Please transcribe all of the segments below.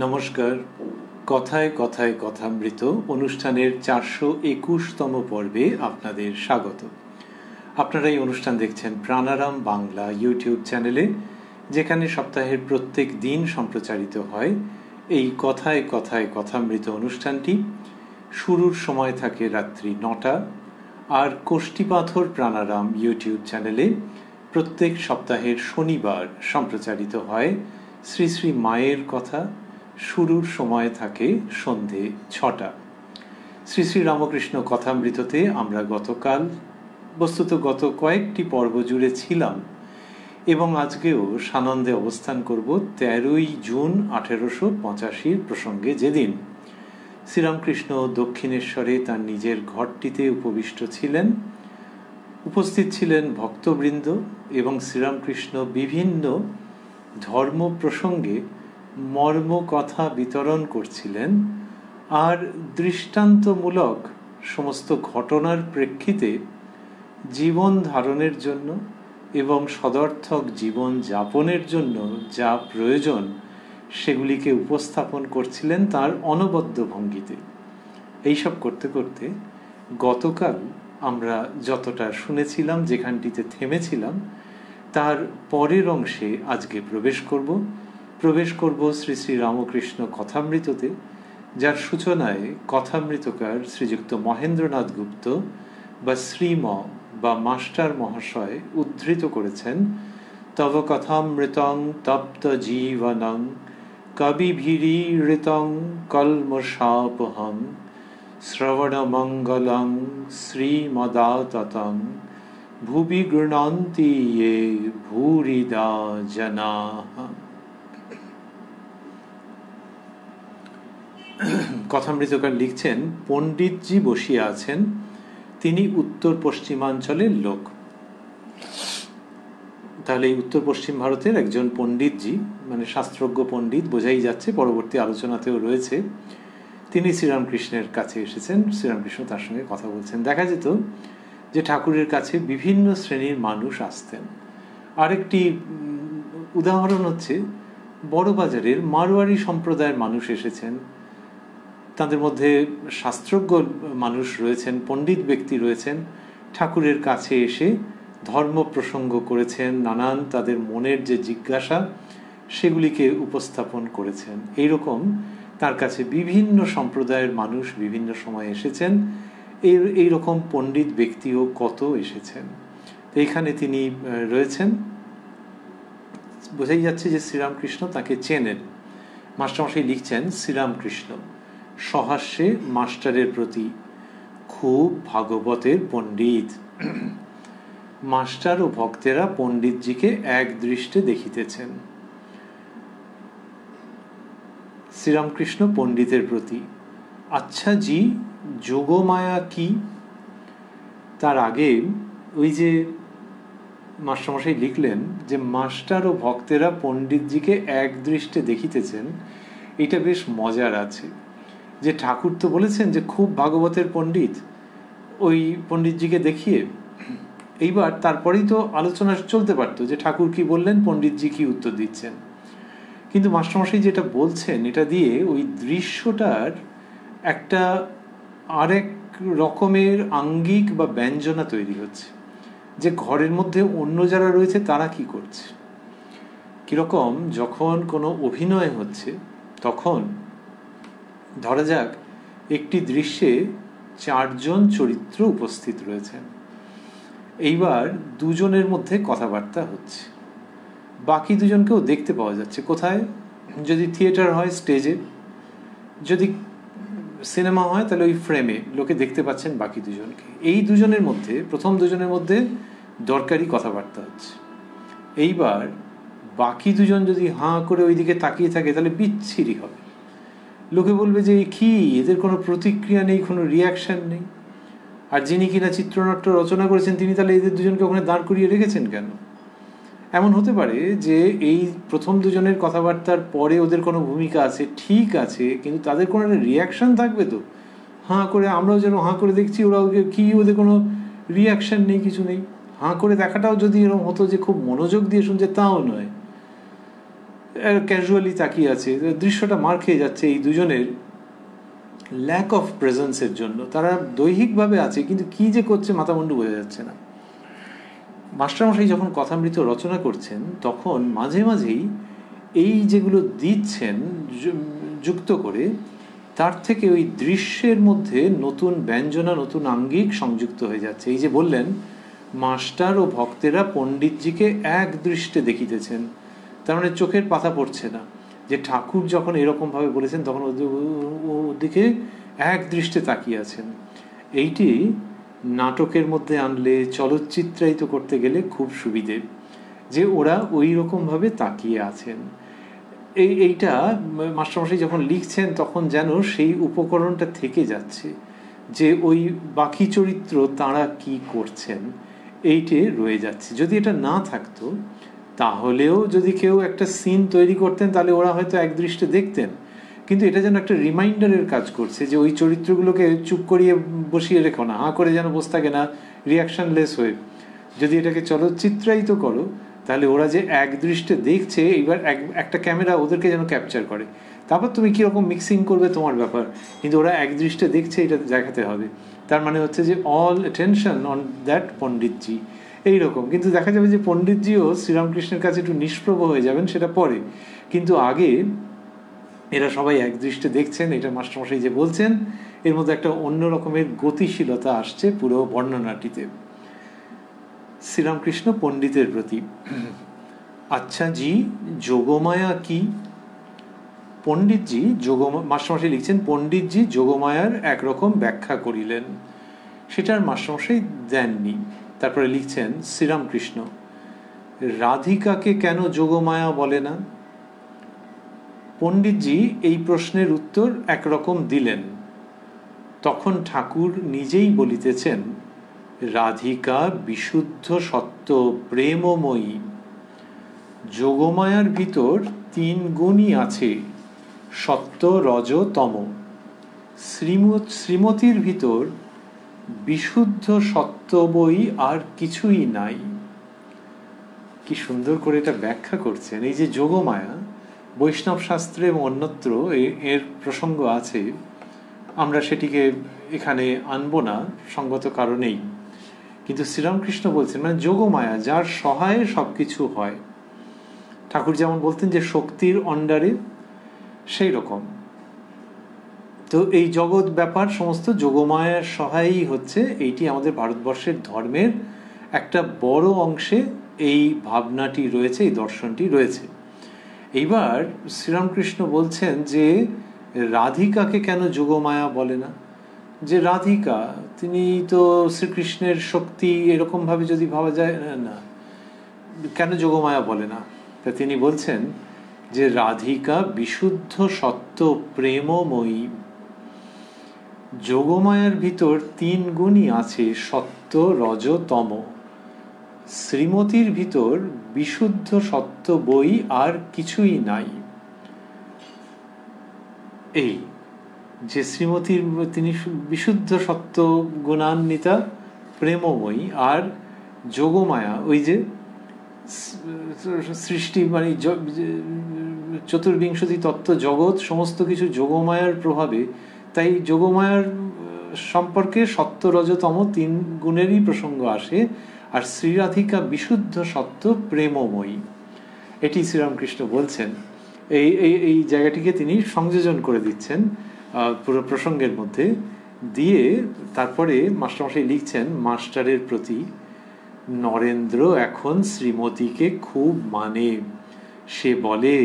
নমস্কার। কথায় কথায় কথামৃত অনুষ্ঠানের 421তম পর্বে আপনাদের স্বাগত। আপনারা এই অনুষ্ঠান দেখছেন প্রাণারাম বাংলা ইউটিউব চ্যানেলে, যেখানে সপ্তাহের প্রত্যেক দিন সম্প্রচারিত হয় এই কথায় কথায় কথামৃত অনুষ্ঠানটি। শুরুর সময় থাকে রাত্রি 9টা, আর কোষ্ঠীপাথর প্রাণারাম ইউটিউব চ্যানেলে প্রত্যেক সপ্তাহের শনিবার সম্প্রচারিত হয় শ্রী শ্রী মায়ের কথা। শুরুর সময় থাকে সন্ধে 6টা। শ্রী শ্রী রামকৃষ্ণ কথামৃততে আমরা গতকাল, বস্তুত গত কয়েকটি পর্ব জুড়ে ছিলাম এবং আজকেও সানন্দে অবস্থান করব 13ই জুন 1885 প্রসঙ্গে, যেদিন শ্রীরামকৃষ্ণ দক্ষিণেশ্বরে তার নিজের ঘরটিতে উপবিষ্ট ছিলেন। উপস্থিত ছিলেন ভক্তবৃন্দ এবং শ্রীরামকৃষ্ণ বিভিন্ন ধর্ম প্রসঙ্গে মর্ম কথা বিতরণ করছিলেন, আর দৃষ্টান্তমূলক সমস্ত ঘটনার প্রেক্ষিতে জীবন ধারণের জন্য এবং সদর্থক জীবন যাপনের জন্য যা প্রয়োজন সেগুলিকে উপস্থাপন করছিলেন তার অনবদ্য ভঙ্গিতে। এইসব করতে করতে গতকাল আমরা যতটা শুনেছিলাম, যেখানটিতে থেমেছিলাম, তার পরের অংশে আজকে প্রবেশ করব শ্রী শ্রী রামকৃষ্ণ কথামৃততে, যার সূচনায় কথামৃতকার শ্রীযুক্ত মহেন্দ্রনাথ গুপ্ত বা শ্রীম বা মাস্টার মহাশয় উদ্ধৃত করেছেন, তব কথামৃতং তপ্ত জীবনং কবিভিরীড়িতং কল্মষাপহং শ্রবণমঙ্গলং শ্রীমদাততং ভুবি গৃণন্তি ये ভূরিদা জনাঃ। কথামৃতকার লিখছেন, পণ্ডিতজি বসিয়া আছেন, তিনি উত্তর পশ্চিমাঞ্চলের লোক। তাহলে এই উত্তর পশ্চিম ভারতের একজন পণ্ডিতজি, মানে শাস্ত্রজ্ঞ পণ্ডিত বোঝাই যাচ্ছে, পরবর্তী আলোচনাতেও রয়েছে। তিনি শ্রীরামকৃষ্ণের কাছে এসেছেন, শ্রীরামকৃষ্ণ তার সঙ্গে কথা বলছেন। দেখা যেত যে ঠাকুরের কাছে বিভিন্ন শ্রেণীর মানুষ আসতেন। আরেকটি উদাহরণ হচ্ছে বড়বাজারের মারোয়ারি সম্প্রদায়ের মানুষ এসেছেন। তাদের মধ্যে শাস্ত্রজ্ঞ মানুষ রয়েছেন, পণ্ডিত ব্যক্তি রয়েছেন, ঠাকুরের কাছে এসে ধর্ম প্রসঙ্গ করেছেন, নানান তাদের মনের যে জিজ্ঞাসা সেগুলিকে উপস্থাপন করেছেন। এইরকম তার কাছে বিভিন্ন সম্প্রদায়ের মানুষ বিভিন্ন সময় এসেছেন। এইরকম পণ্ডিত ব্যক্তিও কত এসেছেন। এইখানে তিনি রয়েছেন, বোঝাই যাচ্ছে যে শ্রীরামকৃষ্ণ তাকে চেনেন। মাস্টারমশাই লিখছেন, শ্রীরামকৃষ্ণ সহাস্যে মাস্টারের প্রতি খুব ভাগবতের পণ্ডিত। মাস্টার ও ভক্তেরা পণ্ডিতজিকে এক দৃষ্টে দেখিতেছেন। শ্রীরামকৃষ্ণ পণ্ডিতের প্রতি, আচ্ছা জি, যোগমায়া কি? তার আগে ওই যে মাস্টারমশাই লিখলেন যে মাস্টার ও ভক্তেরা পণ্ডিতজিকে এক দৃষ্টে দেখিতেছেন, এটা বেশ মজার আছে। যে ঠাকুর তো বলেছেন যে খুব ভাগবতের পণ্ডিত, ওই পণ্ডিতজিকে দেখিয়ে এইবার তারপরেই তো আলোচনা চলতে পারতো যে ঠাকুর কি বললেন, পণ্ডিতজি কি উত্তর দিচ্ছেন। কিন্তু মাস্টারমশাই যেটা বলছেন, এটা দিয়ে ওই দৃশ্যটার একটা আরেক রকমের আঙ্গিক বা ব্যঞ্জনা তৈরি হচ্ছে, যে ঘরের মধ্যে অন্য যারা রয়েছে তারা কি করছে। কিরকম যখন কোনো অভিনয় হচ্ছে, তখন ধরা যাক একটি দৃশ্যে 4 জন চরিত্র উপস্থিত রয়েছেন। এইবার দুজনের মধ্যে কথাবার্তা হচ্ছে, বাকি দুজনকেও দেখতে পাওয়া যাচ্ছে। কোথায়? যদি থিয়েটার হয় স্টেজে, যদি সিনেমা হয় তাহলে ওই ফ্রেমে লোকে দেখতে পাচ্ছেন বাকি দুজনকে। এই দুজনের মধ্যে, প্রথম দুজনের মধ্যে দরকারি কথাবার্তা হচ্ছে। এইবার বাকি দুজন যদি হাঁ করে ওইদিকে তাকিয়ে থাকে তাহলে বিচ্ছিরি হবে। লোকে বলবে যে কি, এদের কোনো প্রতিক্রিয়া নেই, কোনো রিয়াকশন নেই। আর যিনি কিনা চিত্রনাট্য রচনা করেছেন তিনি তাহলে এদের দুজনকে ওখানে দাঁড় করিয়ে রেখেছেন কেন? এমন হতে পারে যে এই প্রথম দুজনের কথাবার্তার পরে ওদের কোনো ভূমিকা আছে, ঠিক আছে, কিন্তু তাদের কোনো একটা রিয়াকশন থাকবে তো। হাঁ করে, আমরাও যেন হাঁ করে দেখছি, ওরাও কি, ওদের কোনো রিয়াকশন নেই, কিছু নেই। হাঁ করে দেখাটাও যদি এরকম হতো যে খুব মনোযোগ দিয়ে শুনছে, তাও নয়। ক্যাজুয়ালি তাকিয়ে আছে। দৃশ্যটা মার খেয়ে যাচ্ছে এই দুজনের ল্যাক অফ প্রেজেন্সের জন্য। তারা দৈহিকভাবে আছে, কিন্তু কি যে করছে মাথামুন্ডু বোঝা যাচ্ছে না। মাস্টারমশাই যখন কথামৃত রচনা করছেন তখন মাঝে মাঝেই এই যেগুলো দিচ্ছেন যুক্ত করে, তার থেকে ওই দৃশ্যের মধ্যে নতুন ব্যঞ্জনা, নতুন আঙ্গিক সংযুক্ত হয়ে যাচ্ছে। এই যে বললেন, মাস্টার ও ভক্তেরা পণ্ডিতজিকে এক দৃষ্টে দেখিতেছেন, তার মানে চোখের পাতা পড়ছে না। যে ঠাকুর যখন এরকমভাবে বলেছেন তখন ওদিকে এক দৃষ্টে তাকিয়ে আছেন। এইটি নাটকের মধ্যে আনলে, চলচ্চিত্রায়িত করতে গেলে খুব সুবিধে, যে ওরা ওই রকমভাবে তাকিয়ে আছেন। এইটা মাস্টারমশাই যখন লিখছেন তখন যেন সেই উপকরণটা থেকে যাচ্ছে, যে ওই বাকি চরিত্র তারা কি করছেন এইটে রয়ে যাচ্ছে। যদি এটা না থাকতো, তাহলেও যদি কেউ একটা সিন তৈরি করতেন তাহলে ওরা হয়তো এক দৃষ্টে দেখতেন, কিন্তু এটা যেন একটা রিমাইন্ডারের কাজ করছে, যে ওই চরিত্রগুলোকে চুপ করিয়ে বসিয়ে রেখো না, হাঁ করে যেন বসে থাকে না রিয়াকশনলেস হয়ে। যদি এটাকে চলচ্চিত্রায়িত করো তাহলে ওরা যে এক দৃষ্টে দেখছে, এইবার একটা ক্যামেরা ওদেরকে যেন ক্যাপচার করে, তারপর তুমি কীরকম মিক্সিং করবে তোমার ব্যাপার, কিন্তু ওরা এক দৃষ্টে দেখছে এটা দেখাতে হবে। তার মানে হচ্ছে যে all attention on that Panditji, এইরকম। কিন্তু দেখা যাবে যে পণ্ডিতজিও শ্রীরামকৃষ্ণের কাছে একটু নিষ্প্রভ হয়ে যাবেন, সেটা পরে। কিন্তু আগে এরা সবাই এক দৃষ্টে দেখছেন, এটা মাস্টারমশাই যে বলছেন, এর মধ্যে একটা অন্য রকমের গতিশীলতা আসছে পুরো বর্ণনাটিতে। শ্রীরামকৃষ্ণ পণ্ডিতের প্রতি। আচ্ছা জি, যোগমায়া কি? পণ্ডিতজি মাস্টারমশাই লিখছেন, পণ্ডিতজি যোগমায়ার একরকম ব্যাখ্যা করিলেন, সেটার মাস্টারমশাই দেননি। তারপরে লিখছেন শ্রীরামকৃষ্ণ, রাধিকাকে কেন যোগমায়া বলে না? পণ্ডিতজি এই প্রশ্নের উত্তর একরকম দিলেন। তখন ঠাকুর নিজেই বলিতেছেন, রাধিকা বিশুদ্ধ সত্য প্রেমময়ী। যোগমায়ার ভিতর 3 গুণই আছে, সত্য, রজ, তম। শ্রীমতীর ভিতর বিশুদ্ধ সত্য বই আর কিছুই নাই। কি সুন্দর করে এটা ব্যাখ্যা করছেন। এই যে যোগমায়া, বৈষ্ণব শাস্ত্রে এবং অন্যত্র এর প্রসঙ্গ আছে, আমরা সেটিকে এখানে আনবো না সঙ্গত কারণেই। কিন্তু শ্রীরামকৃষ্ণ বলছেন, মানে যোগমায়া যার সহায়ে সবকিছু হয়। ঠাকুর যেমন বলতেন যে শক্তির অন্ডারে, সেই রকম। তো এই জগৎ ব্যাপার সমস্ত যোগমায়ার সহায়ই হচ্ছে। এইটি আমাদের ভারতবর্ষের ধর্মের একটা বড় অংশে এই ভাবনাটি রয়েছে, এই দর্শনটি রয়েছে। এইবার শ্রীরামকৃষ্ণ বলছেন যে রাধিকাকে কেন যোগমায়া বলে না? যে রাধিকা, তিনি তো শ্রীকৃষ্ণের শক্তি, এরকমভাবে যদি ভাবা যায় না, কেন যোগমায়া বলে না? তা তিনি বলছেন যে রাধিকা বিশুদ্ধ সত্য প্রেমময়ী। যোগমায়ার ভিতর 3 গুণই আছে, সত্য, রজ, তম। শ্রীমতীর ভিতর বিশুদ্ধ সত্য বই আর কিছুই নাই। এই যে শ্রীমতীর, তিনি বিশুদ্ধ সত্য গুণান্বিতা প্রেমময়ী, আর যোগমায়া ওই যে সৃষ্টি, মানে চতুর্বিংশতি তত্ত্ব জগৎ সমস্ত কিছু যোগমায়ার প্রভাবে। তাই যোগমায়ার সম্পর্কে সত্য, রজ, তম 3 গুণেরই প্রসঙ্গ আসে। আর শ্রীরাধিকা বিশুদ্ধ সত্য প্রেমময়ী, এটি শ্রীরামকৃষ্ণ বলছেন। এই জায়গাটিকে তিনি সংযোজন করে দিচ্ছেন পুরো প্রসঙ্গের মধ্যে দিয়ে। তারপরে মাস্টারমশাই লিখছেন, মাস্টারের প্রতি, নরেন্দ্র এখন শ্রীমতীকে খুব মানে। সে বলে,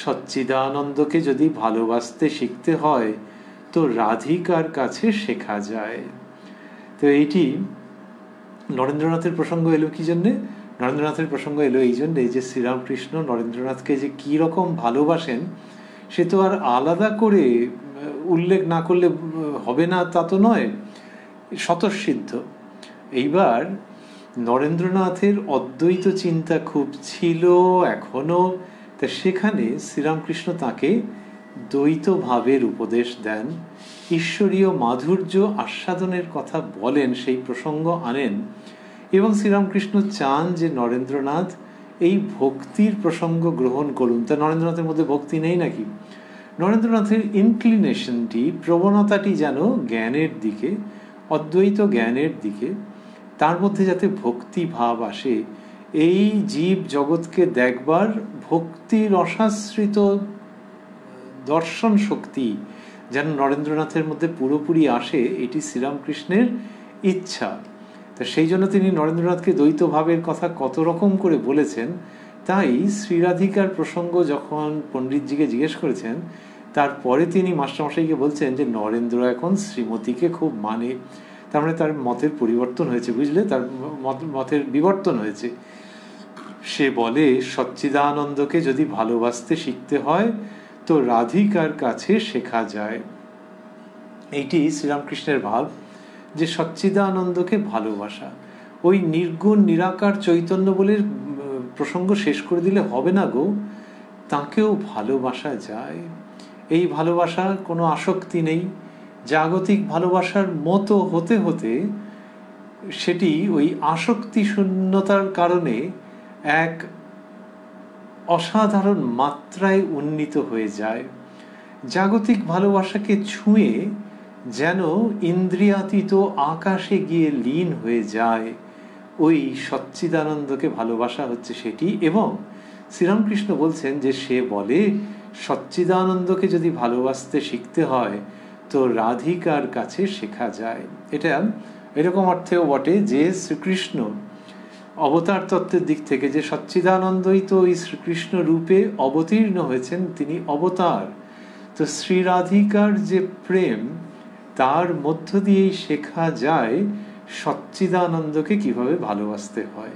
সচ্চিদানন্দকে যদি ভালোবাসতে শিখতে হয় তো রাধিকার কাছে শেখা যায়। তো এইটি নরেন্দ্রনাথের প্রসঙ্গ এলো কি জন্যে? নরেন্দ্রনাথের প্রসঙ্গ এলো এই জন্যে যে শ্রীরামকৃষ্ণ নরেন্দ্রনাথকে যে কী রকম ভালোবাসেন সে তো আর আলাদা করে উল্লেখ না করলে হবে না, তা তো নয়, স্বতঃসিদ্ধ। এইবার নরেন্দ্রনাথের অদ্বৈত চিন্তা খুব ছিল এখনো, তা সেখানে শ্রীরামকৃষ্ণ তাকে দ্বৈত ভাবের উপদেশ দেন, ঈশ্বরীয় মাধুর্য আস্বাদনের কথা বলেন, সেই প্রসঙ্গ আনেন। এবং শ্রীরামকৃষ্ণ চান যে নরেন্দ্রনাথ এই ভক্তির প্রসঙ্গ গ্রহণ করুন। তা নরেন্দ্রনাথের মধ্যে ভক্তি নেই নাকি? নরেন্দ্রনাথের ইনক্লিনেশনটি, প্রবণতাটি যেন জ্ঞানের দিকে, অদ্বৈত জ্ঞানের দিকে, তার মধ্যে যাতে ভক্তি ভাব আসে, এই জীব জগৎকে দেখবার ভক্তি রসাশ্রিত দর্শন শক্তি যেন নরেন্দ্রনাথের মধ্যে পুরোপুরি আসে, এটি শ্রীরামকৃষ্ণের ইচ্ছা। তা সেই জন্য তিনি নরেন্দ্রনাথকে দ্বৈত ভাবের কথা কত রকম করে বলেছেন। তাই শ্রীরাধিকার প্রসঙ্গ যখন পণ্ডিতজিকে জিজ্ঞেস করেছেন, তারপরে তিনি মাস্টারমশাইকে বলছেন যে নরেন্দ্র এখন শ্রীমতীকে খুব মানে, তার মানে তার মতের পরিবর্তন হয়েছে, বুঝলে, তার মতের বিবর্তন হয়েছে। সে বলে সচ্চিদানন্দকে যদি ভালোবাসতে শিখতে হয় তো রাধিকার কাছে শেখা যায়। এইটি শ্রীরামকৃষ্ণের ভাব, যে সচ্চিদানন্দকে ভালোবাসা। ওই নির্গুণ নিরাকার চৈতন্য বলে প্রসঙ্গ শেষ করে দিলে হবে না গো, তাকেও ভালোবাসা যায়। এই ভালোবাসার কোনো আসক্তি নেই। জাগতিক ভালোবাসার মতো হতে হতে সেটি ওই আসক্তি শূন্যতার কারণে এক অসাধারণ মাত্রায় উন্নীত হয়ে যায়। জাগতিক ভালোবাসাকে ছুঁয়ে যেন ইন্দ্রিয়াতীত আকাশে গিয়ে লীন হয়ে যায়। ওই সচ্চিদানন্দকে ভালোবাসা হচ্ছে সেটি। এবং শ্রীরামকৃষ্ণ বলছেন যে সে বলে সচ্চিদানন্দকে যদি ভালোবাসতে শিখতে হয় তো রাধিকার কাছে শেখা যায়। এটা এরকম অর্থেও বটে যে শ্রীকৃষ্ণ অবতার তত্ত্বের দিক থেকে যে সচ্চিদানন্দই তো ওই শ্রীকৃষ্ণ রূপে অবতীর্ণ হয়েছেন, তিনি অবতার। তো শ্রীরাধিকার যে প্রেম, তার মধ্য দিয়েই শেখা যায় সচ্চিদানন্দকে কিভাবে ভালোবাসতে হয়।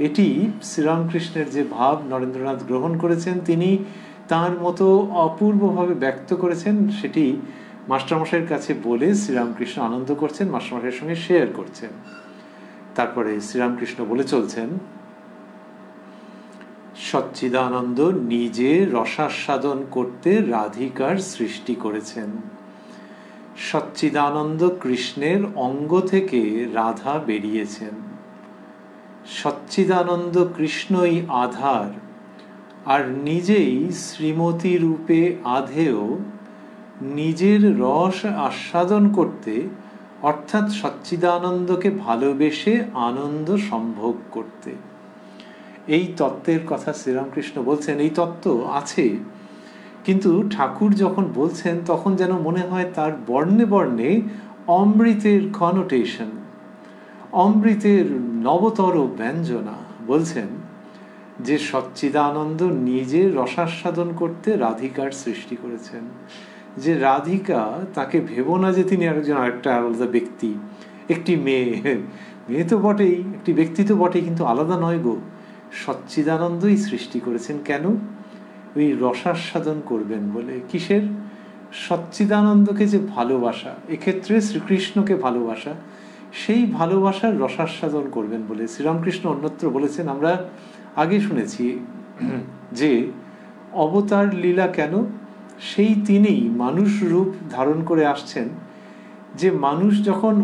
এটি শ্রীরামকৃষ্ণের যে ভাব নরেন্দ্রনাথ গ্রহণ করেছেন, তিনি তার মতো অপূর্বভাবে ব্যক্ত করেছেন, সেটি মাস্টারমশাইয়ের কাছে বলে শ্রীরামকৃষ্ণ আনন্দ করছেন, মাস্টারমশাইয়ের সঙ্গে শেয়ার করছেন। তারপরে শ্রীরামকৃষ্ণ বলে চলছেন, সচ্চিদানন্দ নিজে রসাস্বাদন করতে রাধিকার সৃষ্টি করেছেন। সচ্চিদানন্দ কৃষ্ণের অঙ্গ থেকে রাধা বেরিয়েছেন। সচ্চিদানন্দ কৃষ্ণই আধার, আর নিজেই শ্রীমতী রূপে আধেয় নিজের রস আস্বাদন করতে, অর্থাৎ সচ্চিদানন্দকে ভালোবেসে আনন্দ সম্ভোগ করতে। এই তত্ত্বের কথা শ্রীরামকৃষ্ণ বলছেন। এই তত্ত্ব আছে, কিন্তু ঠাকুর যখন বলছেন তখন যেন মনে হয় তার বর্ণে বর্ণে অমৃতের কনোটেশন, অমৃতের নবতর ব্যঞ্জনা। বলছেন যে সচ্চিদানন্দ নিজে রসাস্বাদন করতে রাধিকার সৃষ্টি করেছেন। যে রাধিকা, তাকে ভেবো না যে তিনি আরেকটা আলাদা ব্যক্তি, একটি মেয়ে। মেয়ে তো বটেই, একটি ব্যক্তি তো বটেই, কিন্তু আলাদা নয় গো। সচ্চিদানন্দই সৃষ্টি করেছেন। কেন? ওই রসাস্বাদন করবেন বলে। কিসের? সচ্চিদানন্দকে যে ভালোবাসা, এক্ষেত্রে শ্রীকৃষ্ণকে ভালোবাসা, সেই ভালোবাসার রসাস্বাদন করবেন বলে। শ্রীরামকৃষ্ণ অন্যত্র বলেছেন, আমরা আগে শুনেছি যে অবতার লীলা কেন? সেই তিনি মানুষ রূপ ধারণ করে আসছেন, যে মানুষ যখন,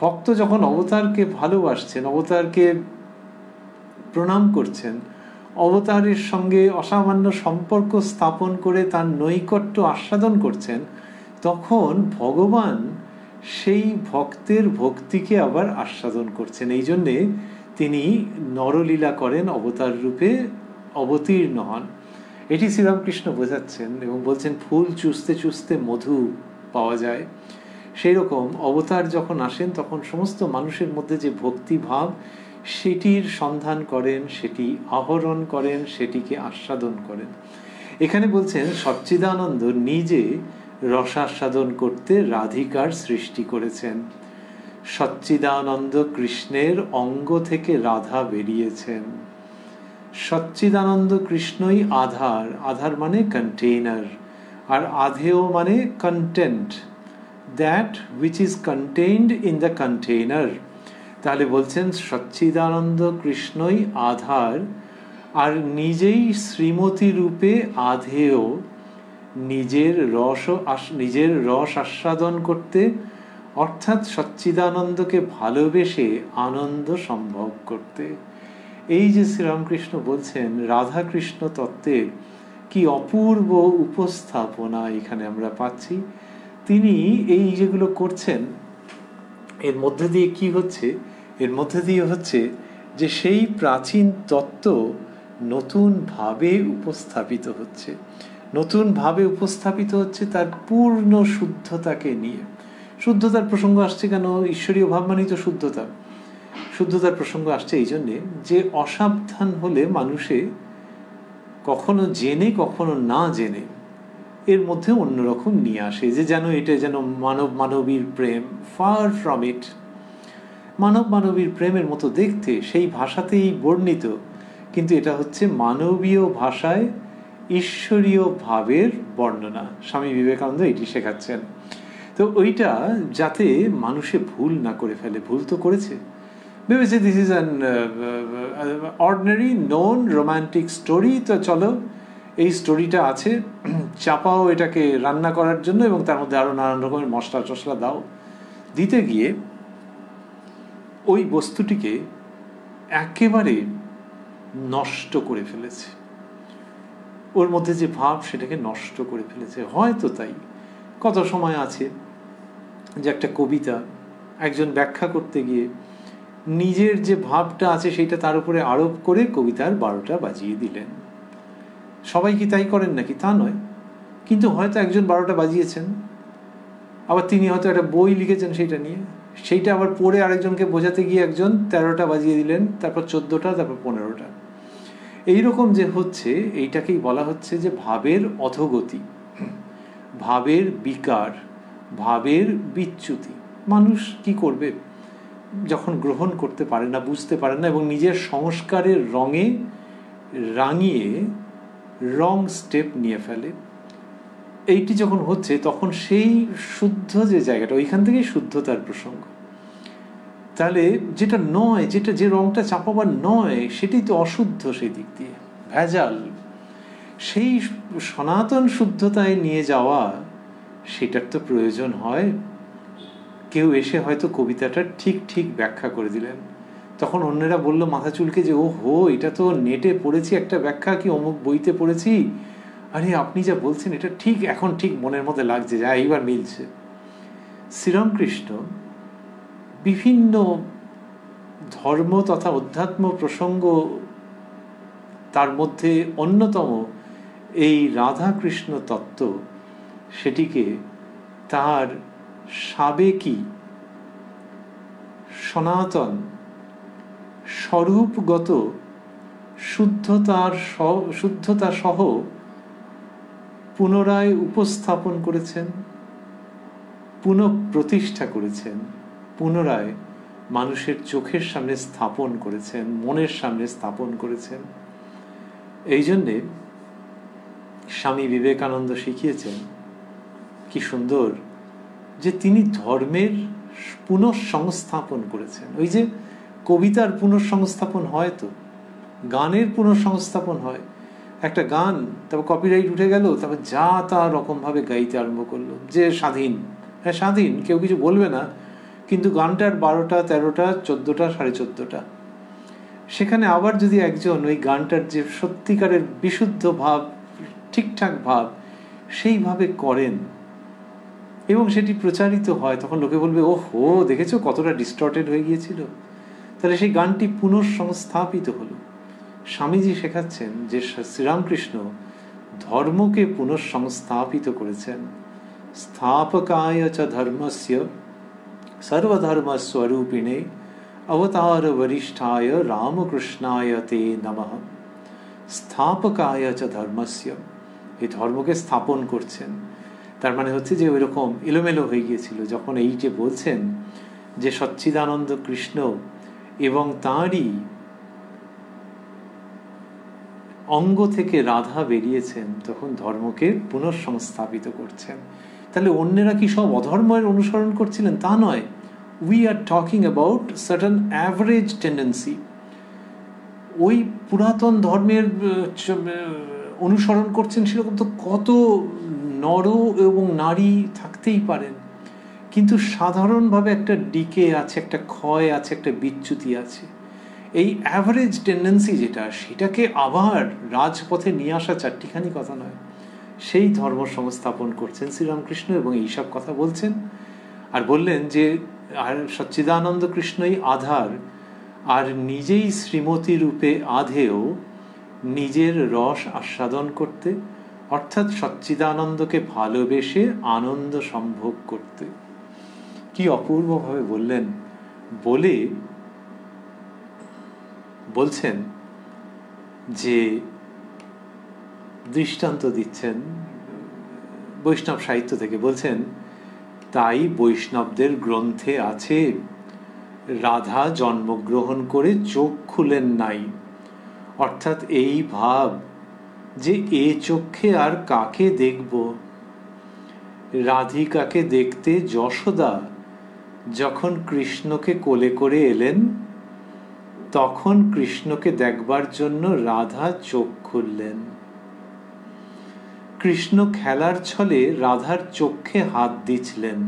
ভক্ত যখন অবতারকে ভালোবাসছেন, অবতারকে প্রণাম করছেন, অবতারের সঙ্গে অসামান্য সম্পর্ক স্থাপন করে তার নৈকট্য আস্বাদন করছেন, তখন ভগবান সেই ভক্তের ভক্তিকে আবার আস্বাদন করছেন। এই জন্যে তিনি নরলীলা করেন, অবতার রূপে অবতীর্ণ হন। এটি শ্রীরামকৃষ্ণ বোঝাচ্ছেন এবং বলছেন ফুল চুষতে চুষতে মধু পাওয়া যায়। সেই রকম অবতার যখন আসেন তখন সমস্ত মানুষের মধ্যে যে ভক্তি ভাব, সেটির সন্ধান করেন, সেটি আহরণ করেন, সেটিকে আস্বাদন করেন। এখানে বলছেন সচ্চিদানন্দ নিজে রসাস্বাদন করতে রাধিকার সৃষ্টি করেছেন। সচ্চিদানন্দ কৃষ্ণের অঙ্গ থেকে রাধা বেরিয়েছেন। সচ্চিদানন্দ কৃষ্ণই আধার, আধার মানে কন্টেইনার, আর আধেয় মানে content, that which is contained in the container. তাহলে বলছেন সচ্চিদানন্দ কৃষ্ণই আধার, আর নিজেই শ্রীমতী রূপে আধেয় নিজের রস আস্বাদন করতে, অর্থাৎ সচ্চিদানন্দকে ভালোবেসে আনন্দ সম্ভব করতে। এই যে শ্রীরামকৃষ্ণ বলছেন রাধাকৃষ্ণ তত্ত্বের কি অপূর্ব উপস্থাপনা এখানে আমরা পাচ্ছি। তিনি এই যেগুলো করছেন এর মধ্যে দিয়ে কি হচ্ছে, এর মধ্যে দিয়ে হচ্ছে যে সেই প্রাচীন তত্ত্ব নতুনভাবে উপস্থাপিত হচ্ছে, নতুনভাবে উপস্থাপিত হচ্ছে তার পূর্ণ শুদ্ধতাকে নিয়ে। শুদ্ধতার প্রসঙ্গ আসছে কেন? ঈশ্বরীয় ভাব মানেই তো শুদ্ধতা। শুদ্ধতার প্রসঙ্গ আসছে এই জন্যে যে অসাবধান হলে মানুষে কখনো জেনে কখনো না জেনে এর মধ্যে অন্যরকম নিয়ে আসে, যে যেন এটা যেন মানব মানবীর প্রেম, ফার ফ্রম ইট। মানব মানবীর প্রেমের মতো দেখতে, সেই ভাষাতেই বর্ণিত, কিন্তু এটা হচ্ছে মানবীয় ভাষায় ঈশ্বরীয় ভাবের বর্ণনা। স্বামী বিবেকানন্দ এটি শেখাচ্ছেন। তো ওইটা যাতে মানুষে ভুল না করে ফেলে। ভুল তো করেছে, ভেবেছে this is an ordinary known romantic story, তো চলো এই স্টোরিটা আছে, চাপাও এটাকে রান্না করার জন্য এবং তার মধ্যে আরো নানান রকমের মশলা টশলা দাও। দিতে গিয়ে ওই বস্তুটিকে একেবারে নষ্ট করে ফেলেছে, ওর মধ্যে যে ভাব সেটাকে নষ্ট করে ফেলেছে। হয়তো তাই কত সময় আছে যে একটা কবিতা একজন ব্যাখ্যা করতে গিয়ে নিজের যে ভাবটা আছে সেটা তার উপরে আরোপ করে কবিতার 12টা বাজিয়ে দিলেন। সবাই কি তাই করেন নাকি? তা নয়, কিন্তু হয়তো একজন 12টা বাজিয়েছেন, আবার তিনি হয়তো একটা বই লিখেছেন সেইটা নিয়ে, সেইটা আবার পড়ে আরেকজনকে বোঝাতে গিয়ে একজন 13টা বাজিয়ে দিলেন, তারপর 14টা, তারপর 15টা। এইরকম যে হচ্ছে, এইটাকেই বলা হচ্ছে যে ভাবের অধোগতি, ভাবের বিকার, ভাবের বিচ্যুতি। মানুষ কি করবে যখন গ্রহণ করতে পারে না, বুঝতে পারে না, এবং নিজের সংস্কারের রঙে রাঙিয়ে রং স্টেপ নিয়ে ফেলে। এইটি যখন হচ্ছে তখন সেই শুদ্ধ যে জায়গাটা, ওইখান থেকেই শুদ্ধতার প্রসঙ্গ। তাহলে যেটা নয়, যেটা যে রংটা চাপাবার নয়, সেটাই তো অশুদ্ধ, সেই দিক দিয়ে ভেজাল। সেই সনাতন শুদ্ধতায় নিয়ে যাওয়া, সেটার তো প্রয়োজন হয়। কেউ এসে হয়তো কবিতাটা ঠিক ঠিক ব্যাখ্যা করে দিলেন, তখন অন্যেরা বলল মাথা চুলকে যে ও হো, এটা তো নেটে পড়েছি একটা ব্যাখ্যা, কি অমুক বইতে পড়েছি, আরে আপনি যা বলছেন এটা ঠিক, এখন ঠিক মনের মধ্যে লাগছে, যা এইবার মিলছে। শ্রীরামকৃষ্ণ বিভিন্ন ধর্ম তথা অধ্যাত্ম প্রসঙ্গ, তার মধ্যে অন্যতম এই রাধাকৃষ্ণ তত্ত্ব, সেটিকে তার সাবেকি সনাতন স্বরূপগত শুদ্ধতা সহ পুনরায় উপস্থাপন করেছেন, পুনঃপ্রতিষ্ঠা করেছেন, পুনরায় মানুষের চোখের সামনে স্থাপন করেছেন, মনের সামনে স্থাপন করেছেন। এই জন্যে স্বামী বিবেকানন্দ শিখিয়েছেন কি সুন্দর যে তিনি ধর্মের পুনঃসংস্থাপন করেছেন। ওই যে কবিতার পুনঃসংস্থাপন হয়, তো গানের পুনঃসংস্থাপন হয়। একটা গান, তারপর কপিরাইট উঠে গেল, তারপর যা তা রকম ভাবে গাইতে আরম্ভ করলো, যে স্বাধীন, হ্যাঁ স্বাধীন, কেউ কিছু বলবে না, কিন্তু গানটার 12টা, 13টা, 14টা, 14.5টা। সেখানে আবার যদি একজন ওই গানটার যে সত্যিকারের বিশুদ্ধ ভাব, ঠিকঠাক ভাব, সেইভাবে করেন এবং সেটি প্রচারিত হয়, তখন লোকে বলবে ও হো, দেখেছো কতটা ডিস্টর্টেড হয়ে গিয়েছিল। তাহলে সেই গানটি পুনঃসংস্থাপিত হলো। স্বামীজি শেখাচ্ছেন যে শ্রীরামকৃষ্ণ ধর্মকে পুনঃসংস্থাপিত করেছেন। স্থাপকায় চ ধর্মস্য সর্বধর্মস্বরূপিণে অবতার বরিষ্ঠায় রামকৃষ্ণায় তে নমঃ। স্থাপকায় চ ধর্মস্য, এই ধর্মকে স্থাপন করছেন। তার মানে হচ্ছে যে ওই রকম এলোমেলো হয়ে গিয়েছিল, যখন এই যে বলছেন যে সচ্চিদানন্দ কৃষ্ণ এবং তাঁরই অঙ্গ থেকে রাধা বেরিয়েছেন, তখন ধর্মকে পুনঃসংস্থাপিত করছেন। তাহলে অন্যেরা কি সব অধর্মের অনুসরণ করছিলেন? তা নয়। We are talking about certain average tendency. ওই পুরাতন ধর্মের অনুসরণ করছেন সেরকম তো কত নর এবং নারী থাকতেই পারেন, কিন্তু সাধারণভাবে একটা ডিকে আছে, একটা ক্ষয় আছে, একটা বিচ্যুতি আছে। এই অ্যাভারেজ টেন্ডেন্সি যেটা, সেটাকে আবার রাজপথে নিয়ে আসা চারটিখানি কথা নয়, সেই ধর্ম সংস্থাপন করছেন শ্রীরামকৃষ্ণ এবং এইসব কথা বলছেন। আর বললেন যে আর সচ্চিদানন্দ কৃষ্ণই আধার, আর নিজেই শ্রীমতী রূপে আধেয় নিজের রস আস্বাদন করতে, অর্থাৎ সচ্চিদানন্দকে ভালোবেসে আনন্দ সম্ভোগ করতে। কি অপূর্বভাবে বললেন। বলে বলছেন যে দৃষ্টান্ত দিচ্ছেন বৈষ্ণব সাহিত্য থেকে, বলছেন তাই বৈষ্ণবদের গ্রন্থে আছে রাধা জন্মগ্রহণ করে চোখ খুলেন নাই, অর্থাৎ এই ভাব যে এ চক্ষে আর কাকে দেখব। রাধিকাকে দেখতে যশোদা যখন কৃষ্ণকে কোলে করে এলেন, তখন কৃষ্ণকে দেখবার জন্য রাধা চোখ খুললেন। কৃষ্ণ খেলার ছলে রাধার চোখে হাত দিচ্ছিলেন।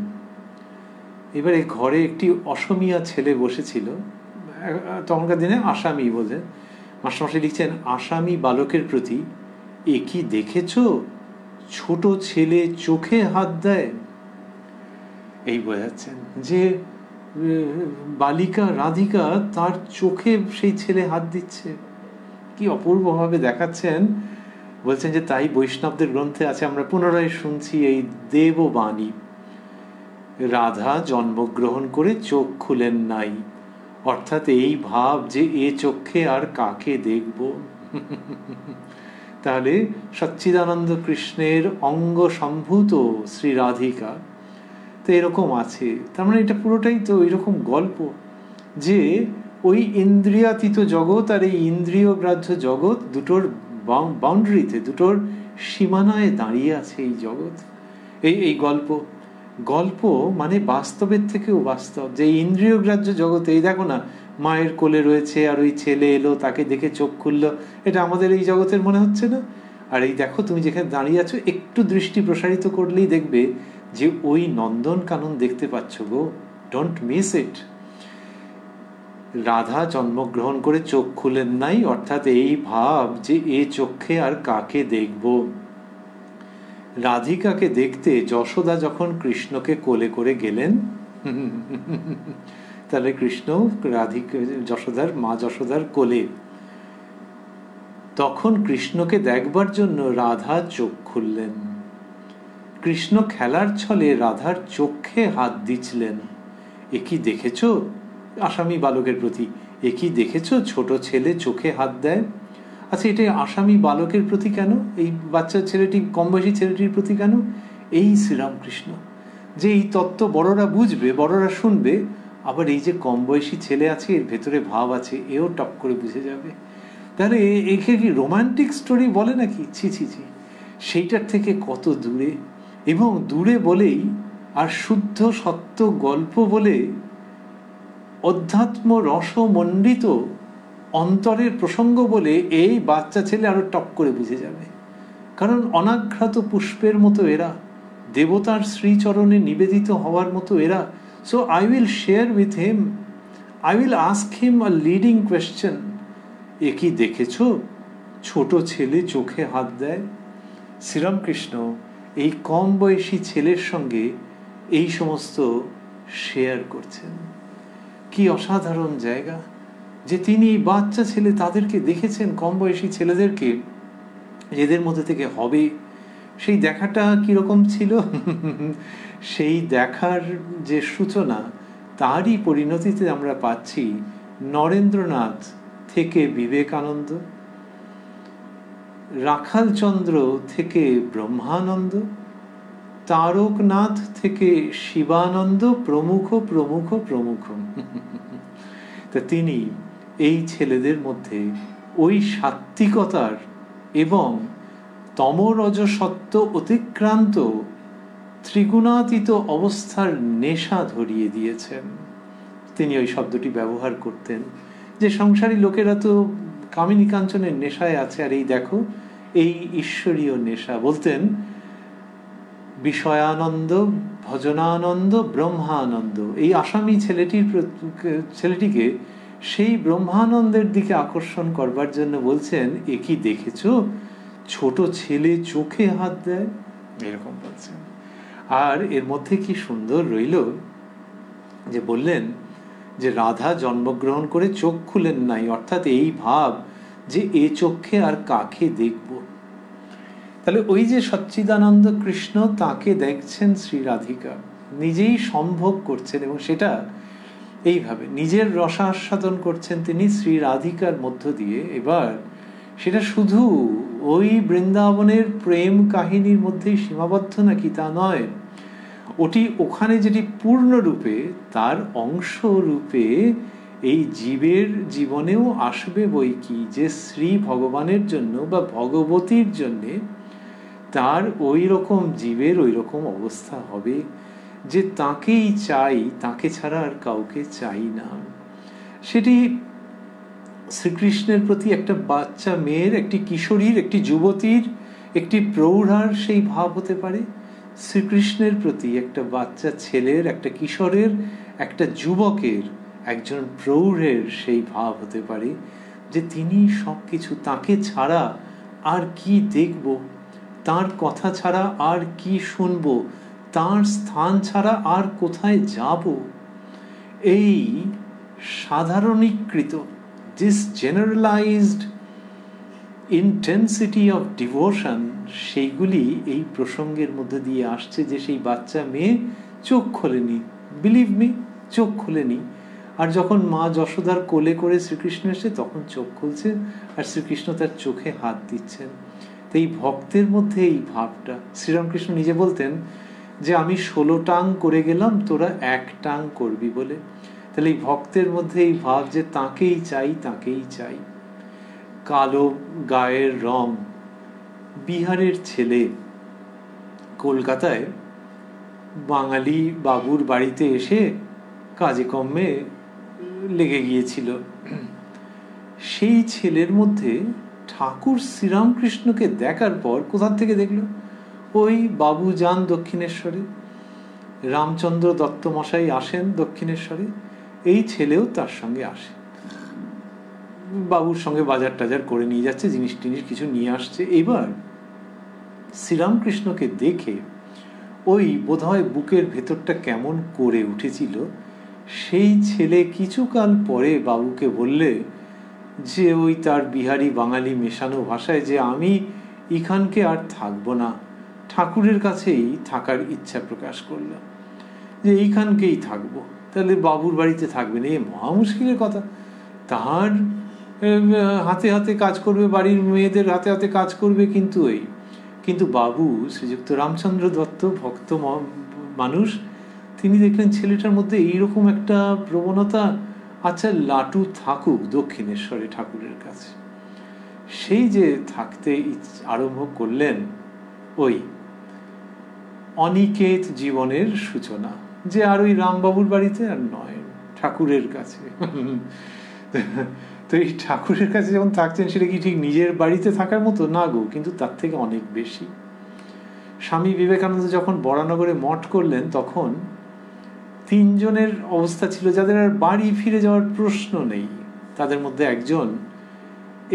এবারে ঘরে একটি অসমীয়া ছেলে বসেছিল, তখনকার দিনে আসামি বলে। মাস্টারমশাই লিখছেন, আসামি বালকের প্রতি এ কি দেখেছ, ছোট ছেলে চোখে হাত দেয়। এই বোঝাচ্ছেন যে বালিকা রাধিকা তার চোখে সেই ছেলে হাত দিচ্ছে। কি অপূর্বভাবে দেখাচ্ছেন। বলছেন যে তাই বৈষ্ণবদের গ্রন্থে আছে, আমরা পুনরায় শুনছি এই দেববাণী, রাধা জন্মগ্রহণ করে চোখ খুলেন নাই, অর্থাৎ এই ভাব যে এ চোখে আর কাকে দেখব। তাহলে সচ্চিদানন্দ কৃষ্ণের অঙ্গ সম্ভূত শ্রী রাধিকা তো এরকম আছে। তার মানে এটা পুরোটাই তো এরকম গল্প যে ওই ইন্দ্রিয়াতীত জগৎ আর এই ইন্দ্রিয় গ্রাহ্য জগৎ দুটোর বাউন্ডারিতে, দুটোর সীমানায় দাঁড়িয়ে আছে এই জগৎ। এই গল্প গল্প মানে বাস্তবের থেকেও বাস্তব, যে ইন্দ্রিয় গ্রাহ্য জগতে এই দেখো না, মায়ের কোলে রয়েছে আর ওই ছেলে এলো, তাকে দেখে চোখ খুললো, এটা আমাদের এই জগতের মনে হচ্ছে না? আর এই দেখো তুমি যেখানে দাঁড়িয়ে আছো, একটু দৃষ্টি প্রসারিত করলেই দেখবে যে ওই নন্দন কানন দেখতে পাচ্ছ গো, ডোন্ট মিস ইট। রাধা জন্মগ্রহণ করে চোখ খুলেন নাই, অর্থাৎ এই ভাব যে এ চোখে আর কাকে দেখব। রাধিকাকে দেখতে যশোদা যখন কৃষ্ণকে কোলে করে গেলেন, তাহলে কৃষ্ণ রাধিকা যশোদার মা যশোদার কোলে, তখন কৃষ্ণকে দেখবার জন্য রাধা চোখ খুললেন। কৃষ্ণ খেলার ছলে রাধার চোখে হাত দিচ্ছিলেন। এ কি দেখেছ, আসামি বালকের প্রতি, এ কি দেখেছ, ছোট ছেলে চোখে হাত দেয়। আচ্ছা, এটা আসামি বালকের প্রতি কেন, এই বাচ্চা ছেলেটি, কম বয়সী ছেলেটির প্রতি কেন? এই শ্রীরামকৃষ্ণ যে এই তত্ত্ব বড়রা বুঝবে, বড়রা শুনবে, আবার এই যে কম বয়সী ছেলে আছে, এর ভেতরে ভাব আছে, এও টপ করে বুঝে যাবে। তাহলে একে কি রোমান্টিক স্টোরি বলে নাকি? ছি ছি ছি, সেইটার থেকে কত দূরে। এবং দূরে বলেই, আর শুদ্ধ সত্য গল্প বলে, অধ্যাত্ম রসমণ্ডিত অন্তরের প্রসঙ্গ বলে এই বাচ্চা ছেলে আরো টপ করে বুঝে যাবে। কারণ অনাঘ্রাত পুষ্পের মতো এরা, দেবতার শ্রীচরণে নিবেদিত হওয়ার মতো এরা। So I will share with him, I will ask him a leading question, এ কি দেখেছ, ছোট ছেলে চোখে হাত দেয়। শ্রীরামকৃষ্ণ এই কম বয়সী ছেলের সঙ্গে এই সমস্ত শেয়ার করছেন। কি অসাধারণ জায়গা যে তিনি বাচ্চা ছেলে তাদেরকে দেখেছেন, কম বয়সী ছেলেদেরকে, এদের মধ্যে থেকে হবে। সেই দেখাটা কিরকম ছিল, সেই দেখার যে সূচনা, তারই পরিণতিতে আমরা পাচ্ছি নরেন্দ্রনাথ থেকে বিবেকানন্দ, রাখালচন্দ্র থেকে ব্রহ্মানন্দ, তারকনাথ থেকে শিবানন্দ, প্রমুখ প্রমুখ প্রমুখ। তা তিনি এই ছেলেদের মধ্যে ওই সাত্ত্বিকতার এবং তমরজ সত্য অতিক্রান্ত ত্রিগুণাতীত অবস্থার নেশা ধরিয়ে দিয়েছেন। তিনি ওই শব্দটি ব্যবহার করতেন যে সংসারী লোকেরা তো কামিনী কাঞ্চনের নেশায় আছে, আর এই দেখো এই ঈশ্বরীয় নেশা। বলতেন বিষয়ানন্দ, ভজনানন্দ, ব্রহ্মানন্দ। এই আসামি ছেলেটিকে সেই ব্রহ্মানন্দের দিকে আকর্ষণ করবার জন্য বলছেন, এ কি দেখেছো ছোট ছেলে চোখে হাত দেয়, এরকম বলছেন। আর এর মধ্যে কি সুন্দর রইল যে বললেন যে রাধা জন্মগ্রহণ করে চোখ খুলেন নাই, অর্থাৎ এই ভাব যে এ চোখে আর কাকে দেখব। তাহলে ওই যে সচ্চিদানন্দ কৃষ্ণ, তাকে দেখছেন শ্রী রাধিকা, নিজেই সম্ভোগ করছেন, এবং সেটা এইভাবে নিজের রসাস্বাদন করছেন তিনি শ্রী রাধিকার মধ্য দিয়ে। এবার সেটা শুধু ওই বৃন্দাবনের প্রেম কাহিনীর মধ্যেই সীমাবদ্ধ নাকি তা নয়, ওটি ওখানে যেটি পূর্ণরূপে তার অংশ রূপে এই জীবের জীবনেও আসবে বই কি, যে শ্রী ভগবানের জন্য বা ভগবতীর জন্যে তার ওই রকম জীবের ওই রকম অবস্থা হবে যে তাকেই চাই, তাকে ছাড়া আর কাউকে চাই না। সেটি শ্রীকৃষ্ণের প্রতি একটা বাচ্চা মেয়ের, একটি কিশোরীর, একটি যুবতীর, একটি প্রৌঢ়ার সেই ভাব হতে পারে। শ্রীকৃষ্ণের প্রতি একটা বাচ্চা ছেলের, একটা কিশোরের, একটা যুবকের, একজন প্রৌঢ়ের সেই ভাব হতে পারে যে তিনি সবকিছু, তাকে ছাড়া আর কি দেখব, তার কথা ছাড়া আর কি শুনব, তার স্থান ছাড়া আর কোথায় যাব। এই সাধারণীকৃত, this generalized intensity of devotion, সেইগুলি এই প্রসঙ্গের মধ্যে দিয়ে আসছে যে সেই বাচ্চা মেয়ে চোখ খোলেনি, বিলিভ মি, চোখ খোলেনি। আর যখন মা যশোদার কোলে করে শ্রীকৃষ্ণ এসে তখন চোখ খুলছে, আর শ্রীকৃষ্ণ তার চোখে হাত দিচ্ছেন। তো এই ভক্তের মধ্যে এই ভাবটা, শ্রীরামকৃষ্ণ নিজে বলতেন যে আমি 16 টাং করে গেলাম, তোরা 1 টাং করবি বলে। তাহলে এই ভক্তের মধ্যে এই ভাব যে তাকেই চাই, তাকেই চাই। কালো গায়ের রং, বিহারের ছেলে কলকাতায় বাঙালি বাবুর বাড়িতে এসে কাজে কর্মে লেগে গিয়েছিল। সেই ছেলের মধ্যে ঠাকুর শ্রীরামকৃষ্ণকে দেখার পর কোথা থেকে দেখলো, ওই বাবু যান দক্ষিণেশ্বরে, রামচন্দ্র দত্ত মশাই আসেন দক্ষিণেশ্বরে, এই ছেলেও তার সঙ্গে আসে, বাবুর সঙ্গে বাজার টাজার করে নিয়ে যাচ্ছে, জিনিস টিনিস কিছু নিয়ে আসছে। এবার শ্রীরামকৃষ্ণকে দেখে ওই বোধহয় বুকের ভেতরটা কেমন করে উঠেছিল। সেই ছেলে কিছুকাল পরে বাবুকে বললে যে ওই তার বিহারি বাঙালি মেশানো ভাষায় যে আমি এখানকে আর থাকবো না, ঠাকুরের কাছেই থাকার ইচ্ছা প্রকাশ করলো, যে এইখানকেই থাকবো। তাহলে বাবুর বাড়িতে থাকবেন, এ মহা মুশকিলের কথা। তাহার হাতে হাতে কাজ করবে, বাড়ির মেয়েদের হাতে হাতে কাজ করবে, কিন্তু বাবু শ্রীযুক্ত রামচন্দ্র দত্ত ভক্ত মানুষ, তিনি দেখলেন ছেলেটার মধ্যে এইরকম একটা প্রবণতা, আচ্ছা লাটু থাকুক দক্ষিণেশ্বরে ঠাকুরের কাছে। সেই যে থাকতে আরম্ভ করলেন, ওই অনিকেত জীবনের সূচনা, যে আর ওই রামবাবুর বাড়িতে আর নয়, ঠাকুরের কাছে। তো এই ঠাকুরের কাছে যখন থাকছেন, সেটা কি ঠিক নিজের বাড়িতে থাকার মতো না গো, কিন্তু তার থেকে অনেক বেশি। স্বামী বিবেকানন্দ যখন বরানগরে মঠ করলেন, তখন 3 জনের অবস্থা ছিল যাদের আর বাড়ি ফিরে যাওয়ার প্রশ্ন নেই। তাদের মধ্যে একজন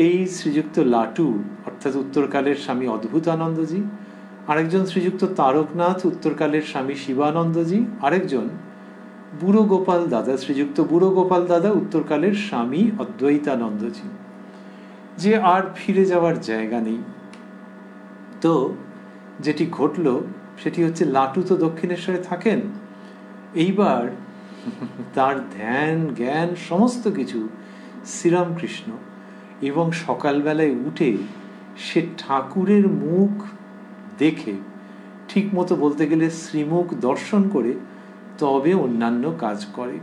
এই শ্রীযুক্ত লাটু, অর্থাৎ উত্তরকালের স্বামী অদ্ভুতানন্দজি, আরেকজন শ্রীযুক্ত তারকনাথ, উত্তরকালের স্বামী শিবানন্দজি, আরেকজন বুড়ো গোপাল দাদা, শ্রীযুক্ত বুড়ো গোপাল দাদা, উত্তরকালের স্বামী অদ্বৈতানন্দজি, যে আর ফিরে যাওয়ার জায়গা নেই। তো যেটি ঘটল সেটি হচ্ছে, লাটু তো দক্ষিণেশ্বরে থাকেন, এইবার তার ধ্যান জ্ঞান সমস্ত কিছু শ্রীরামকৃষ্ণ, এবং সকালবেলায় উঠে সে ঠাকুরের মুখ দেখে, ঠিক মতো বলতে গেলে শ্রীমুখ দর্শন করে তবে অন্যান্য কাজ করে।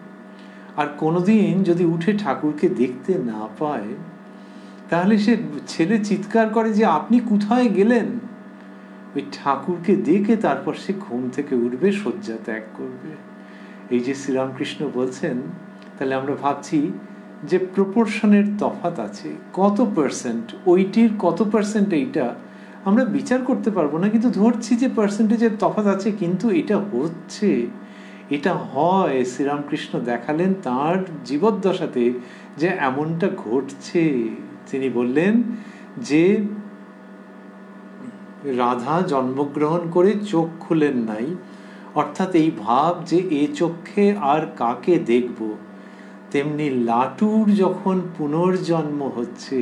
আর কোনোদিন যদি উঠে ঠাকুরকে দেখতে না পায়, তাহলে সে ছেলে চিৎকার করে যে আপনি কোথায় গেলেন। ওই ঠাকুরকে দেখে তারপর সে ঘুম থেকে উঠবে, শয্যা ত্যাগ করবে। এই যে শ্রীরামকৃষ্ণ বলছেন, তাহলে আমরা ভাবছি যে প্রপোর্শনের তফাৎ আছে, কত পার্সেন্ট ওইটির, কত পার্সেন্ট এইটা আমরা বিচার করতে পারবো না, কিন্তু ধরছি যে পার্সেন্টেজের তফাৎ আছে, কিন্তু এটা হচ্ছে, এটা হয় শ্রীরামকৃষ্ণ দেখালেন তার জীবদ্দশাতে যে এমনটা ঘটছে। তিনি বললেন যে রাধা জন্মগ্রহণ করে চোখ খুলেন নাই, অর্থাৎ এই ভাব যে এ চক্ষে আর কাকে দেখব, তেমনি লাটুর যখন পুনর্জন্ম হচ্ছে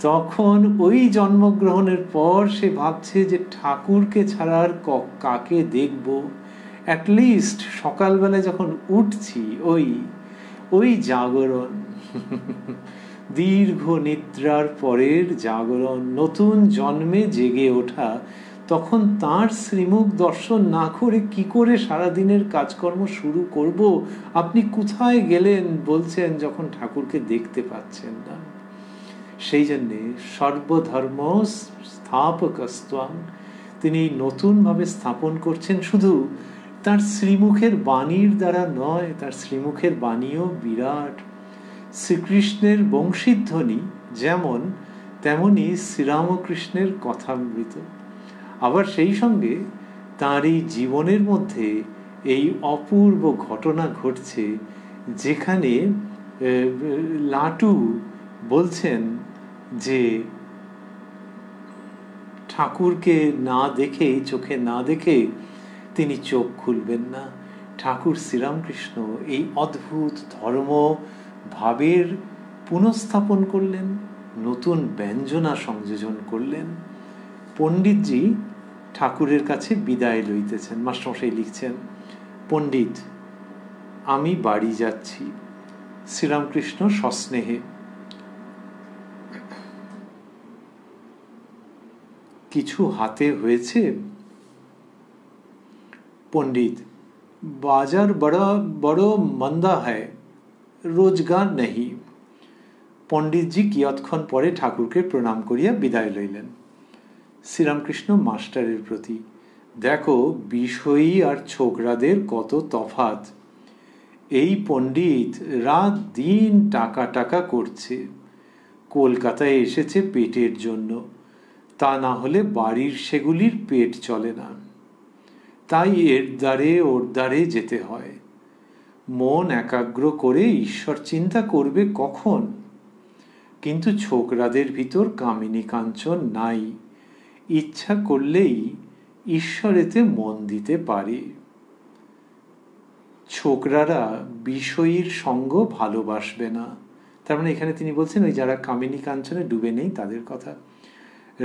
তখন ওই জন্মগ্রহণের পর সে ভাবছে যে ঠাকুরকে ছাড়া আর কাকে দেখব। অ্যাটলিস্ট সকালবেলা যখন উঠছি ওই জাগরণ, দীর্ঘ নিদ্রার পরের জাগরণ, নতুন জন্মে জেগে ওঠা, তখন তার শ্রীমুখ দর্শন না করে কি করে সারাদিনের কাজকর্ম শুরু করব? আপনি কোথায় গেলেন বলছেন যখন ঠাকুরকে দেখতে পাচ্ছেন না। সেই জন্যে সর্বধর্ম স্থাপকস্ত্বং, তিনি নতুনভাবে স্থাপন করছেন, শুধু তার শ্রীমুখের বাণীর দ্বারা নয়, তার শ্রীমুখের বাণীও বিরাট। শ্রীকৃষ্ণের বংশীধ্বনি যেমন, তেমনি শ্রীরামকৃষ্ণের কথামৃত। আবার সেই সঙ্গে তার এই জীবনের মধ্যে এই অপূর্ব ঘটনা ঘটছে, যেখানে লাটু বলছেন যে ঠাকুরকে না দেখে, চোখে না দেখে তিনি চোখ খুলবেন না। ঠাকুর শ্রীরামকৃষ্ণ এই অদ্ভুত ধর্ম ভাবের পুনঃস্থাপন করলেন, নতুন ব্যঞ্জনা সংযোজন করলেন। পণ্ডিতজি ঠাকুরের কাছে বিদায় লইতেছেন। মাস্টারমশাই লিখছেন, পণ্ডিত, আমি বাড়ি যাচ্ছি। শ্রীরামকৃষ্ণ সস্নেহে, কিছু হাতে হয়েছে? পণ্ডিত, বাজার বড় মন্দা হয়, রোজগার নেই। পণ্ডিতজি কিয়ৎক্ষণ পরে ঠাকুরকে প্রণাম করিয়া বিদায় লইলেন। শ্রীরামকৃষ্ণ মাস্টারের প্রতি, দেখো বিষয়ী আর ছোকরাদের কত তফাৎ। এই পণ্ডিত রাত দিন টাকা টাকা করছে, কলকাতায় এসেছে পেটের জন্য, তা না হলে বাড়ির সেগুলির পেট চলে না, তাই এর দ্বারে ওর দ্বারে যেতে হয়। মন একাগ্র করে ঈশ্বর চিন্তা করবে কখন? কিন্তু ছোকরাদের ভিতর কামিনী কাঞ্চন নাই, ইচ্ছা করলেই ঈশ্বরেতে মন দিতে পারে। ছোকরারা বিষয়ীর সঙ্গ ভালোবাসবে না। তার মানে এখানে তিনি বলছেন ওই যারা কামিনী কাঞ্চনে ডুবে নেই তাদের কথা।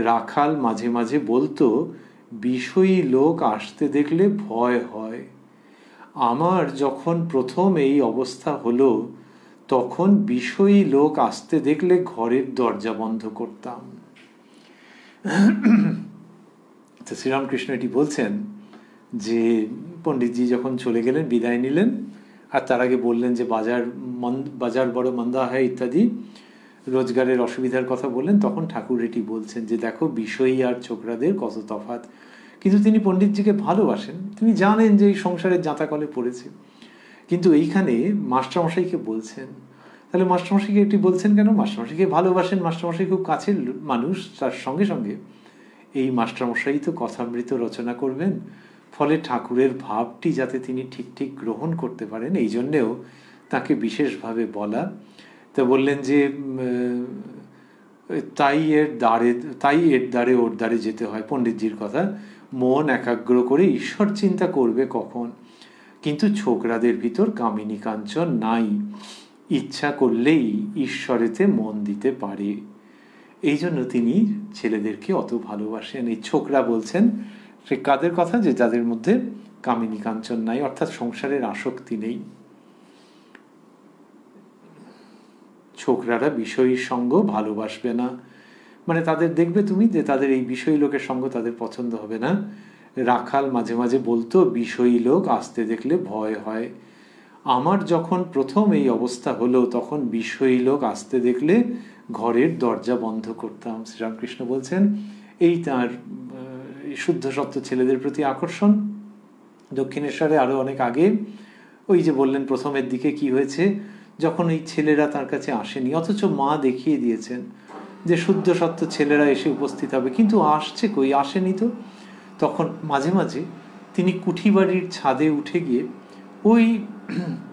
রাখাল মাঝে মাঝে বলতো, বিষয়ী লোক আসতে দেখলে ভয় হয়। আমার যখন প্রথম এই অবস্থা হলো তখন বিষয়ী লোক আসতে দেখলে ঘরের দরজা বন্ধ করতাম। তো শ্রীরামকৃষ্ণ এটি বলছেন যে পণ্ডিতজি যখন চলে গেলেন, বিদায় নিলেন, আর তার আগে বললেন যে বাজার বড় মন্দা হয় ইত্যাদি রোজগারের অসুবিধার কথা বললেন, তখন ঠাকুর এটি বলছেন যে দেখো বিষয়ী আর ছোকরাদের কত তফাৎ। কিন্তু তিনি পণ্ডিতজিকে ভালোবাসেন, তিনি জানেন যে এই সংসারের জাঁতাকলে পড়েছে, কিন্তু এইখানে মাস্টারমশাইকে বলছেন। তাহলে মাস্টারমশাইকে এটি বলছেন কেন? মাস্টারমশাইকে ভালোবাসেন, মাস্টারমশাই খুব কাছের মানুষ, তার সঙ্গে সঙ্গে এই মাস্টারমশাই তো কথামৃত রচনা করবেন, ফলে ঠাকুরের ভাবটি যাতে তিনি ঠিক ঠিক গ্রহণ করতে পারেন, এই জন্যেও তাকে বিশেষভাবে বলা। তো বললেন যে তাই এর দ্বারে ওর দ্বারে যেতে হয়, পণ্ডিতজির কথা। মন একাগ্র করে ঈশ্বর চিন্তা করবে কখন? কিন্তু ছোকরাদের ভিতর কামিনী কাঞ্চন নাই, ইচ্ছা করলেই ঈশ্বরেতে মন দিতে পারে। এই জন্য তিনি ছেলেদেরকে অত ভালোবাসেন। এই ছোকরা বলছেন সে কাদের কথা? যে যাদের মধ্যে কামিনী কাঞ্চন নাই, অর্থাৎ সংসারের আসক্তি নেই। ছোকরারা বিষয়ীর সঙ্গ ভালোবাসবে না, মানে তাদের দেখবে তুমি যে তাদের এই বিষয়ী লোকের সঙ্গ তাদের পছন্দ হবে না। রাখাল মাঝে মাঝে বলতো, বিষয়ী লোক আসতে দেখলে ভয় হয়। আমার যখন প্রথম এই অবস্থা হলো তখন বিষয়ী লোক আসতে দেখলে ঘরের দরজা বন্ধ করতাম। শ্রীরামকৃষ্ণ বলছেন এই তার শুদ্ধ সত্য ছেলেদের প্রতি আকর্ষণ। দক্ষিণেশ্বরে আরো অনেক আগে ওই যে বললেন প্রথমের দিকে কি হয়েছে, যখন এই ছেলেরা তার কাছে আসেনি, অথচ মা দেখিয়ে দিয়েছেন যে শুদ্ধ সত্য ছেলেরা এসে উপস্থিত হবে, কিন্তু আসছে কই? আসেনি তো। তখন মাঝে মাঝে তিনি কুঠিবাড়ির ছাদে উঠে গিয়ে ওই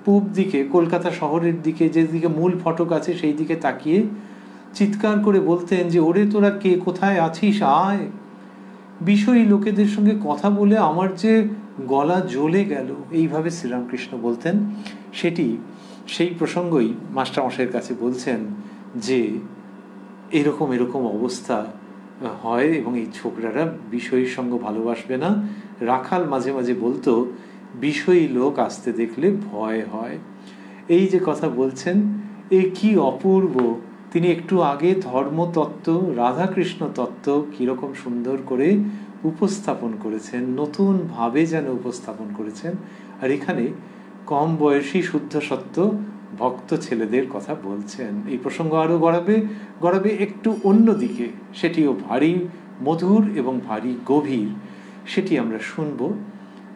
পূব দিকে, কলকাতা শহরের দিকে, যেদিকে মূল ফটক আছে সেই দিকে তাকিয়ে চিৎকার করে বলতেন যে, ওরে তোরা কে, কোথায় আছিস, আয়। বিষয়ী লোকেদের সঙ্গে কথা বলে আমার যে গলা জ্বলে গেল। এইভাবে শ্রীরামকৃষ্ণ বলতেন। সেই প্রসঙ্গই মাস্টারমশাইয়ের কাছে বলছেন যে এরকম এরকম অবস্থা হয় এবং এই ছোকরারা বিষয়ীর সঙ্গ ভালোবাসবে না। রাখাল মাঝে মাঝে বলতো, বিষয়ী লোক আসতে দেখলে ভয় হয়। এই যে কথা বলছেন, এ কি অপূর্ব। তিনি একটু আগে ধর্মতত্ত্ব, রাধাকৃষ্ণ তত্ত্ব কিরকম সুন্দর করে উপস্থাপন করেছেন, নতুন ভাবে যেন উপস্থাপন করেছেন। আর এখানে কম বয়সী শুদ্ধ সত্য ভক্ত ছেলেদের কথা বলছেন। এই প্রসঙ্গ আরো গড়াবে একটু অন্যদিকে, সেটিও ভারী মধুর এবং ভারী গভীর। সেটি আমরা শুনব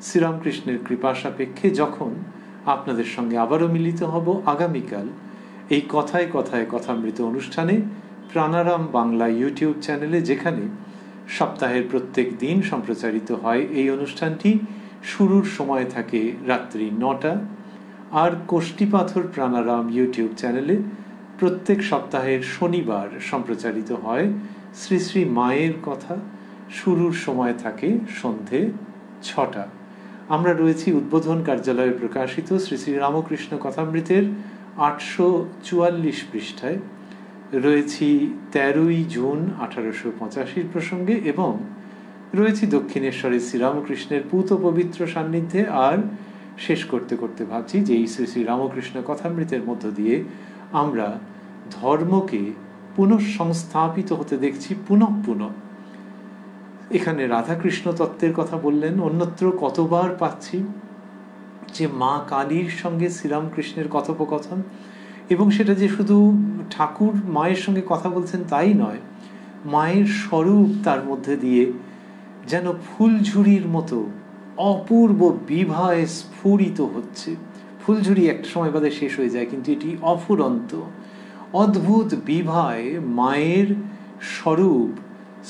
শ্রীরামকৃষ্ণের কৃপা সাপেক্ষে, যখন আপনাদের সঙ্গে আবারও মিলিত হব আগামীকাল এই কথায় কথায় কথামৃত অনুষ্ঠানে, প্রাণারাম বাংলা ইউটিউব চ্যানেলে, যেখানে সপ্তাহের প্রত্যেক দিন সম্প্রচারিত হয় এই অনুষ্ঠানটি। শুরুর সময় থাকে রাত্রি 9টা। আর কোষ্ঠীপাথর প্রাণারাম ইউটিউব চ্যানেলে প্রত্যেক সপ্তাহের শনিবার সম্প্রচারিত হয় শ্রী শ্রী মায়ের কথা। শুরুর সময় থাকে সন্ধে 6টা। আমরা রয়েছি উদ্বোধন কার্যালয়ে প্রকাশিত শ্রী শ্রী রামকৃষ্ণ কথামৃতের 844 পৃষ্ঠায়, রয়েছি 13ই জুন 1885 প্রসঙ্গে, এবং রয়েছি দক্ষিণেশ্বরের শ্রীরামকৃষ্ণের পূত পবিত্র সান্নিধ্যে। আর শেষ করতে করতে ভাবছি যে এই শ্রী শ্রী রামকৃষ্ণ কথামৃতের মধ্য দিয়ে আমরা ধর্মকে পুনঃসংস্থাপিত হতে দেখছি পুনঃ। এখানে রাধাকৃষ্ণ তত্ত্বের কথা বললেন, অন্যত্র কতবার পাচ্ছি যে মা কালীর সঙ্গে শ্রীরামকৃষ্ণের কথোপকথন, এবং সেটা যে শুধু ঠাকুর মায়ের সঙ্গে কথা বলছেন তাই নয়, মায়ের স্বরূপ তার মধ্যে দিয়ে যেন ফুলঝুরির মতো অপূর্ব বিভায় স্ফুরিত হচ্ছে। ফুলঝুরি একটা সময় বাদে শেষ হয়ে যায়, কিন্তু এটি অফুরন্ত অদ্ভুত বিভায় মায়ের স্বরূপ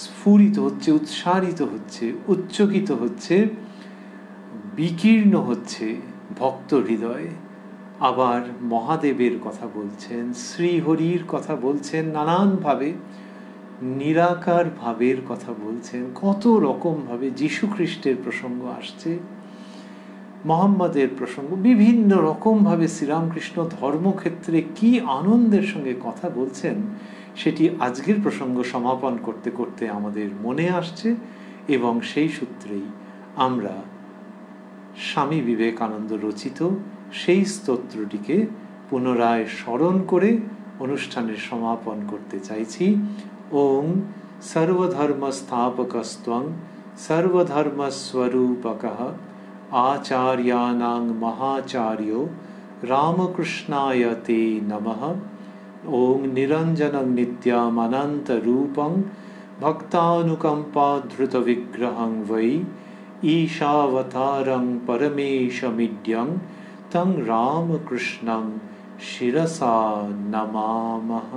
স্ফুরিত হচ্ছে, উৎসারিত হচ্ছে, উচ্চকিত হচ্ছে, বিকীর্ণ হচ্ছে ভক্ত হৃদয়ে। আবার মহাদেবের কথা বলছেন, শ্রীহরির কথা বলছেন, নানানভাবে নিরাকার ভাবের কথা বলছেন, কত রকম ভাবে যীশু খ্রিস্টের প্রসঙ্গ আসছে, মোহাম্মদের প্রসঙ্গ, বিভিন্ন রকম ভাবে শ্রীরামকৃষ্ণ ধর্মক্ষেত্রে কি আনন্দের সঙ্গে কথা বলছেন, সেটি আজকের প্রসঙ্গ সমাপন করতে করতে আমাদের মনে আসছে। এবং সেই সূত্রেই আমরা স্বামী বিবেকানন্দ রচিত সেই স্তোত্রটিকে পুনরায় স্মরণ করে অনুষ্ঠানের সমাপন করতে চাইছি। ওং সর্বধর্ম স্থাপকস্ত্বং সর্বধর্মস্বরূপকঃ আচার্যানাং মহাচার্যো রামকৃষ্ণায় তে নমঃ। ওং নিরঞ্জনং নিত্যম অনন্তরূপং ভক্তানুকম্পাধৃতবিগ্রহং বৈ ঈশাবতারং পরমেশমিড্যং तं রামকৃষ্ণং শিরসা নমামঃ।